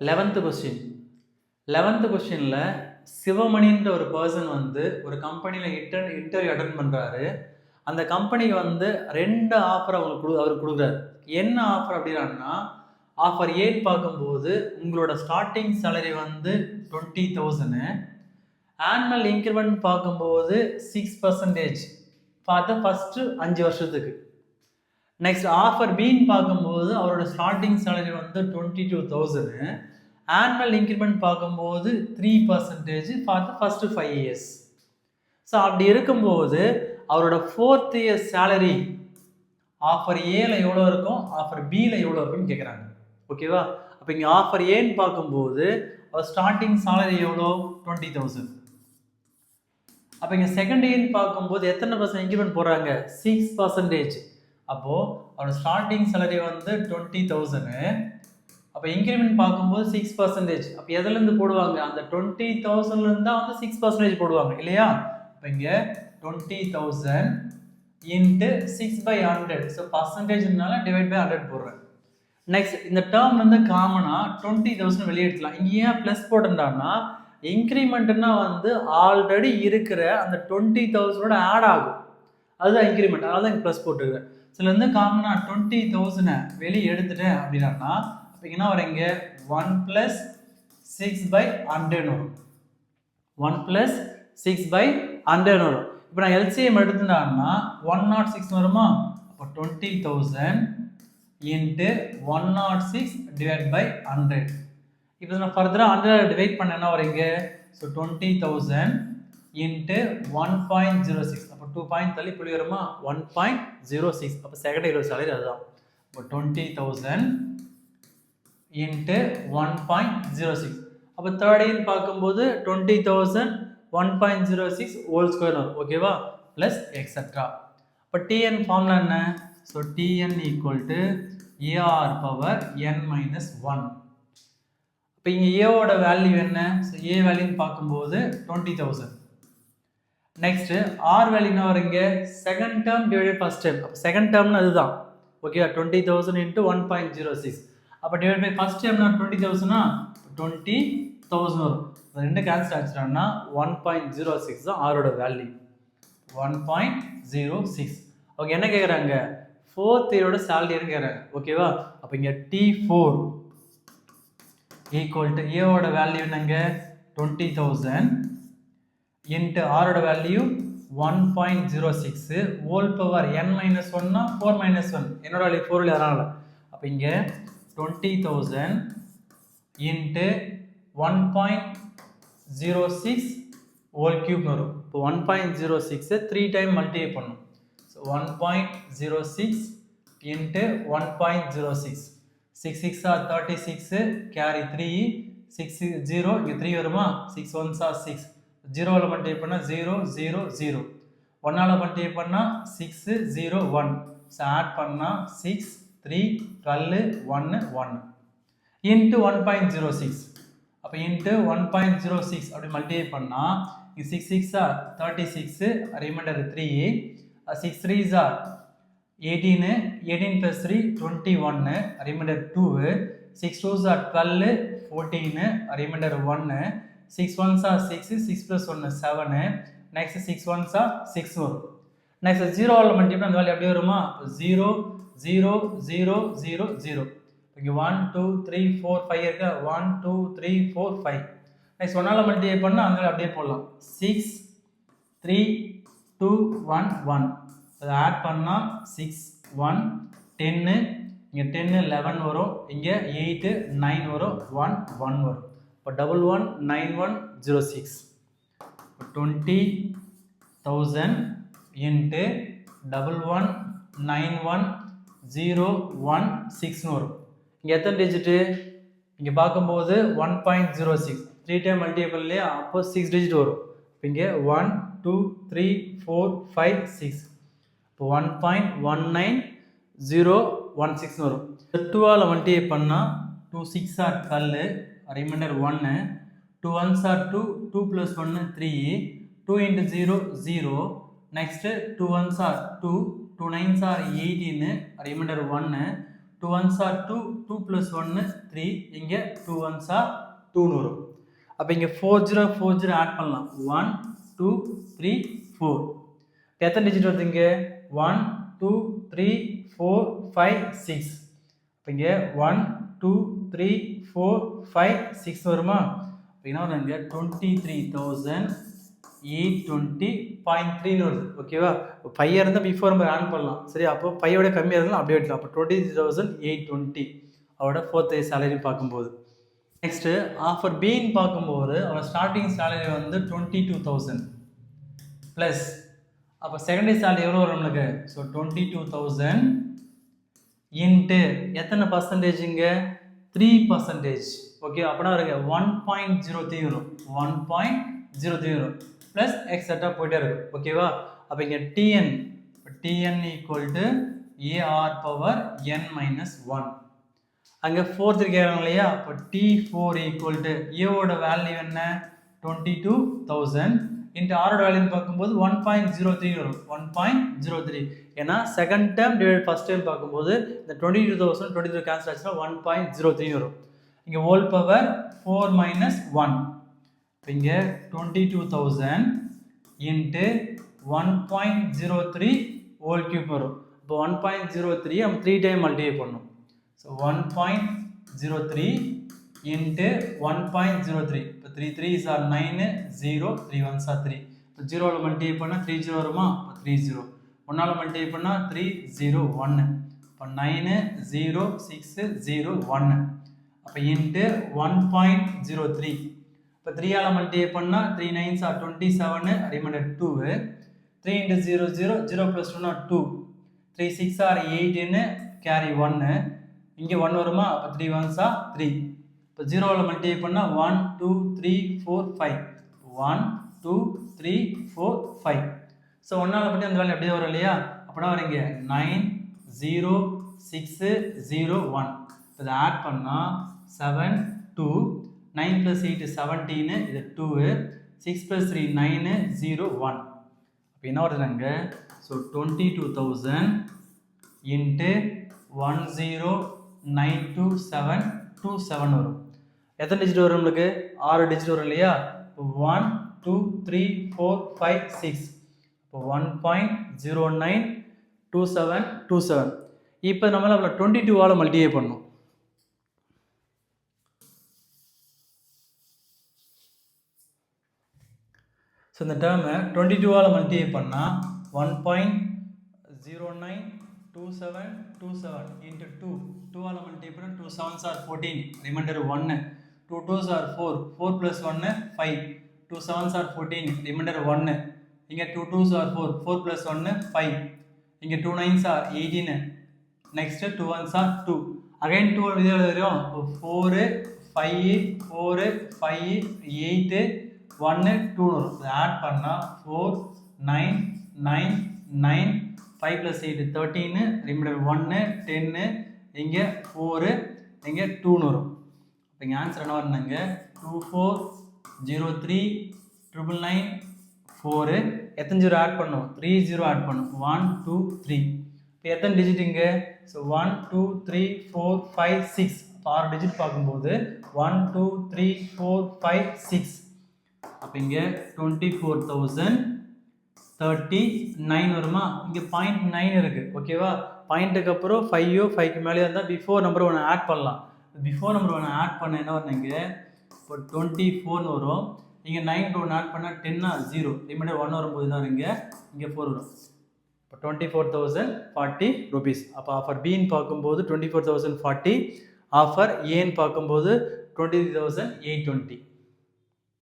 11th question 11th கொஸ்டினில் சிவமணின்ற ஒரு person வந்து ஒரு கம்பெனியில் இன்டர்வியூ அட்டன் பண்ணுறாரு. அந்த கம்பெனிக்கு வந்து 2 ஆஃபர் அவர் கொடுக்குறாரு. என்ன ஆஃபர் அப்படின்னா, ஆஃபர் ஏன்னு பார்க்கும்போது உங்களோட ஸ்டார்டிங் சேலரி வந்து 20,000, ஆனுவல் இன்க்ரிமெண்ட் பார்க்கும்போது 6% ஃபார் த ஃபஸ்ட்டு 5 வருஷத்துக்கு. நெக்ஸ்ட் ஆஃபர் பின்னு பார்க்கும்போது அவரோட ஸ்டார்டிங் சேலரி வந்து 22,000, ஆனுவல் இன்க்ரிமெண்ட் பார்க்கும்போது 3% for the first 5 years. So அப்படி இருக்கும்போது அவரோட 4th இயர் சேலரி ஆஃபர் ஏல எவ்வளோ இருக்கும், ஆஃபர் பியில் எவ்வளோ இருக்குன்னு கேட்குறாங்க. ஓகேவா? அப்போ இங்கே ஆஃபர் ஏன்னு பார்க்கும்போது அவர் ஸ்டார்டிங் சேலரி எவ்வளோ, 20,000. அப்போ இங்கே செகண்ட் இயர்னு பார்க்கும்போது எத்தனை பர்சன்ட் இன்க்ரிமெண்ட் போடுறாங்க, 6%. அப்போது அவரோட ஸ்டார்டிங் சேலரி வந்து 20,000, அப்போ இன்க்ரிமெண்ட் பார்க்கும்போது 6%. அப்போ எதுலேருந்து போடுவாங்க, அந்த 20,000லேருந்து தான் வந்து 6% போடுவாங்க இல்லையா? இப்போ இங்கே 20,000 இன்ட்டு 6/100, ஸோ பர்சன்டேஜ்னால டிவைட் பை 100 போடுறேன். நெக்ஸ்ட் இந்த டேர்ம் வந்து காமனாக 20,000 வெளியே எடுக்கலாம். இங்கே ஏன் ப்ளஸ் போட்டுட்டான்னா, இன்க்ரிமெண்ட்னா வந்து ஆல்ரெடி இருக்கிற அந்த 20,000 ஆட் ஆகும், அதுதான் இன்க்ரிமெண்ட். அதனால தான் இங்கே ப்ளஸ் போட்டுருக்கேன். சில வந்து காமனாக 20,000 வெளியே எடுத்துட்டேன் அப்படின்னா, அப்போ என்ன வர இங்கே 1 + 6/100 வரும். 1 + 6/100 வரும். இப்போ நான் எல்சிஎம் எடுத்துட்டான்னா 106 வருமா? அப்போ 20,000 இன்ட்டு 106 டிவைட் பை 100. இப்போ நான் ஃபர்தராக 100 டிவைட் பண்ணேன்னா வரீங்க, ஸோ 20,000 இன்ட்டு 1.06, அப்போ 2 பாயிண்ட் தள்ளி புள்ளி வருமா, 1.06. அப்போ செகண்ட் இயர் சேலரி அதுதான். இப்போ 20,000 இன்ட்டு 1.06. அப்போ தேர்ட் இயர் பார்க்கும்போது 20,000 1.06 ஹோல் ஸ்கொயர் வரும். ஓகேவா? Plus extra. இப்போ டிஎன் ஃபார்முலா என்ன, so TN equal to AR power n minus 1. இப்போ இங்கே ஏவோட வேல்யூ என்ன, ஸோ ஏ வேல்யூன்னு பார்க்கும்போது 20,000. நெக்ஸ்ட்டு ஆர் வேல்யூ என்ன வருங்க, second term divided first term. அப்போ செகண்ட் டேர்ம்னு அதுதான். ஓகேவா? 20,000 இன்ட்டு 1.06. அப்போ டிவைட் பை ஃபர்ஸ்ட் டேர்ம்னா 20,000னா 20,000 வரும். ரெண்டு கேன்சல் ஆச்சுன்னா 1.06 தான் ஆரோட வேல்யூ, 1.06. ஓகே, என்ன கேட்குறாங்க, 4th இயரோட சேலரின்னு கேட்குறாங்க. ஓகேவா? அப்போ இங்கே T4 ஈக்குவல் டு ஏவோட வேல்யூ என்னங்க 20,000 இன்ட்டு ஆரோட value 1.06 whole power n minus 1னா 4 மைனஸ் 1, என்னோட வேல்யூ 4 இல்லை அதனால. அப்போ இங்கே 20,000 இன்ட்டு 1.06 ஹோல் கியூப் வரும். இப்போ 1.06 3 டைம் மல்டிப்ளை பண்ணும். ஸோ 1.06 இன்ட்டு 1.06, 6 6 ஆர் 36, கேரி 3, 6 0, இங்கே 3 வருமா, 6 1s ஆர் 6, 0வில் மல்டிப்ளை பண்ணால் 0 0 0, 1ஆல் மல்டிப்ளை பண்ணால் 6 0 1, ஸோ ஆட் பண்ணால் 6 3 12 1 1 இன்ட்டு 1.06. அப்போ இன்ட்டு 1.06 அப்படி மல்டிப்ளை பண்ணால் இங்கே 6 6 are 36, remainder 3, 6 3s are 18, 18 + 3 21, remainder 2, 6 2s are 12, 14, remainder 1, 6 1s are 6, 6 + 1 7, next 6 1s are 6 வரும். நெக்ஸ்ட் 0ஆல் மல்டிப்ளை அந்த வேல்யூ அப்படியே வருமா, 0 0 0 0 0. இங்கே 1 2 3 4 5 இருக்கு, 1 2 3 4 5. நெக்ஸ்ட் 1ஆல் மல்டிப்ளை பண்ணால் அந்த அப்படியே போடலாம், 6 3 2 1 1. அதை ஆட் பண்ணால் 6 1 10, இங்கே 10 11 வரும், இங்கே 8 9 வரும், 1 1 வரும். இப்போ 119106. 20,000 இன்ட்டு 119106 வரும். இங்கே எத்தனை டிஜிட்டு, இங்கே பார்க்கும்போது 1.06 3 டைம் மல்டிபிள் இல்லையா, அப்போ 6 டிஜிட் வரும். இப்போ இங்கே 1 2 3 4 5 6, இப்போ 1.19016 வரும். 2ஆல் மல்டிப்ளை பண்ணால் 2 6 are 12, remainder 1, 2 1s are 2, 2 + 1 3, 2 × 0 0, next 2 1s are 2, 2 9s are 18, remainder 1, 2 1s are 2, 2 + 1 3, இங்கே 2 1s are 2 வரும். அப்போ இங்கே 4040 ஆட் பண்ணலாம். 1 2 3 4. எத்தனை டிஜிட் வருது இங்கே? 1 2 3 4 5 6. இப்போ இங்கே 1 2 3 4 5 6 வருமா? இப்போ என்ன வருது இங்கே? 23,820.3 வருது. ஓகேவா? 5 இருந்தால் பிஃபோர் நம்ம ஆட் பண்ணலாம். சரி, அப்போ 5 கம்மியாக இருந்தாலும் அப்படியே எடுக்கலாம். அப்போ 23,820 அவரோட 4th day சேலரி பார்க்கும்போது. நெக்ஸ்ட்டு ஆஃபர் பின்னு பார்க்கும்போது அவரோட ஸ்டார்டிங் சேலரி வந்து 22,000 ப்ளஸ் அப்போ செகண்ட் டே சேலரி எவ்வளோ வரும் நம்மளுக்கு? ஸோ 22,000 இன்ட்டு எத்தனை பர்சன்டேஜுங்க? 3%. ஓகே, அப்படின்னா வருங்க 1.03 வரும். 1.03 வரும் ப்ளஸ் எக்ஸட்ரா போயிட்டே இருக்கும். ஓகேவா? அப்போ இங்கே TN equal to AR power n minus 1. அங்கே 4th கேட்குறாங்க இல்லையா? அப்போ T4 ஈக்குவல் டு ஏவோட வேல்யூ என்ன? 22,000 இன்ட்டு ஆரோட வேல்யூன்னு பார்க்கும்போது 1.03 வரும். 1.03 ஏன்னா second term divide first term பார்க்கும்போது இந்த 22,000 23 கேன்சல் ஆச்சுன்னா 1.03 வரும். இங்கே ஹோல் பவர் 4 மைனஸ் 1. இப்போ இங்கே 22,000 இன்ட்டு 1.03 ஹோல் கியூப் வரும். இப்போ 1.03 நம்ம 3 டைம் மல்டிப்ளை பண்ணணும். So 1.03 into 1.03. இப்போ 3 3s are 9, 0 3 1s are 3. இப்போ 0வில் மல்டிப்ளை பண்ணால் 30 வருமா? இப்போ 30. 1ஆல் மல்டிப்ளை பண்ணால் 301. இப்போ 9 0 6 0 1. அப்போ இன்ட்டு 1.03. இப்போ 3ஆல் மல்டிப்ளை பண்ணால் 3 9s are 27, reminder 2. 3 into 0 0 0 + 2 2. 3 6 are 18, carry 1. இங்கே 1 வருமா? அப்போ 3 1s are 3. இப்போ 0வில் மல்டிப்ளை பண்ணால் 1 2 3 4 5. 1 2 3 4 5. ஸோ 1ஆல் மட்டும் அந்த வேல்யூ அப்படியே வரும் இல்லையா? அப்படின்னா வரீங்க 9 0 6 0 1. இதை ஆட் பண்ணால் 7 2 9 + 8 17, இது 2. 6 + 3 9 0 1. அப்போ என்ன வருதுங்க? ஸோ 22,000 இன்ட்டு 10,92727 வரும். எத்தனை டிஜிட் வரும் நம்மளுக்கு? 6 டிஜிட் வரும் இல்லையா? இப்போ 1 2 3 4 5 6. இப்போ 1.092727. இப்போ நம்மளால் 22ஆல் மல்டிப்ளை பண்ணணும். ஸோ இந்த டேர்மை 22ஆல் மல்டிப்ளை பண்ணால் 1.092727 இன்ட்டு 2ஆல் மல்டிப்ளை பண்ணால் 2 7s are 14, remainder 1. 2 2s are 4, 4 + 1 5. 2 7s are 14, remainder 1. இங்கே 2 2s are 4, 4 + 1 5. இங்கே 2 9s are 18. Next 2 1s are 2. Again 2 இதில் வரும். 4 5 4 5 8 1 2 வரும். இதை ஆட் பண்ணால் 4 9 9 9 5 + 8 13, ரிமைண்டர் 1 10. இங்கே 4 இங்கே 2 வரும். இப்போ இங்கே ஆன்சர் என்ன வருதுங்க? 2403 999 4. எத்தனை 0 ஆட் பண்ணும்? 3 0 ஆட் பண்ணும். 1 2 3. இப்போ எத்தனை டிஜிட் இங்கே? ஸோ 1 2 3 4 5 6. இப்போ 6 டிஜிட் பார்க்கும்போது 1 2 3 4 5 6. அப்போ இங்கே 24,039 வருமா? இங்கே 0.9 இருக்குது. ஓகேவா? பாயிண்ட்டுக்கு அப்புறம் 5 5க்கு மேலே இருந்தால் பிஃபோர் நம்பர் 1 ஆட் பண்ணலாம். பிஃபோர் நம்பர் 1 ஆட் பண்ண என்ன வருதுங்க? இப்போ 24 வரும். இங்கே 9 to 1 ஆட் பண்ணால் 10 0, ரிமைண்டர் 1 வரும்போது தான் இங்கே 4 வரும். இப்போ 24,040 rupees. அப்போ ஆஃபர் பின்னு பார்க்கும்போது 24,040, ஆஃபர் ஏன்னு பார்க்கும்போது 23,820.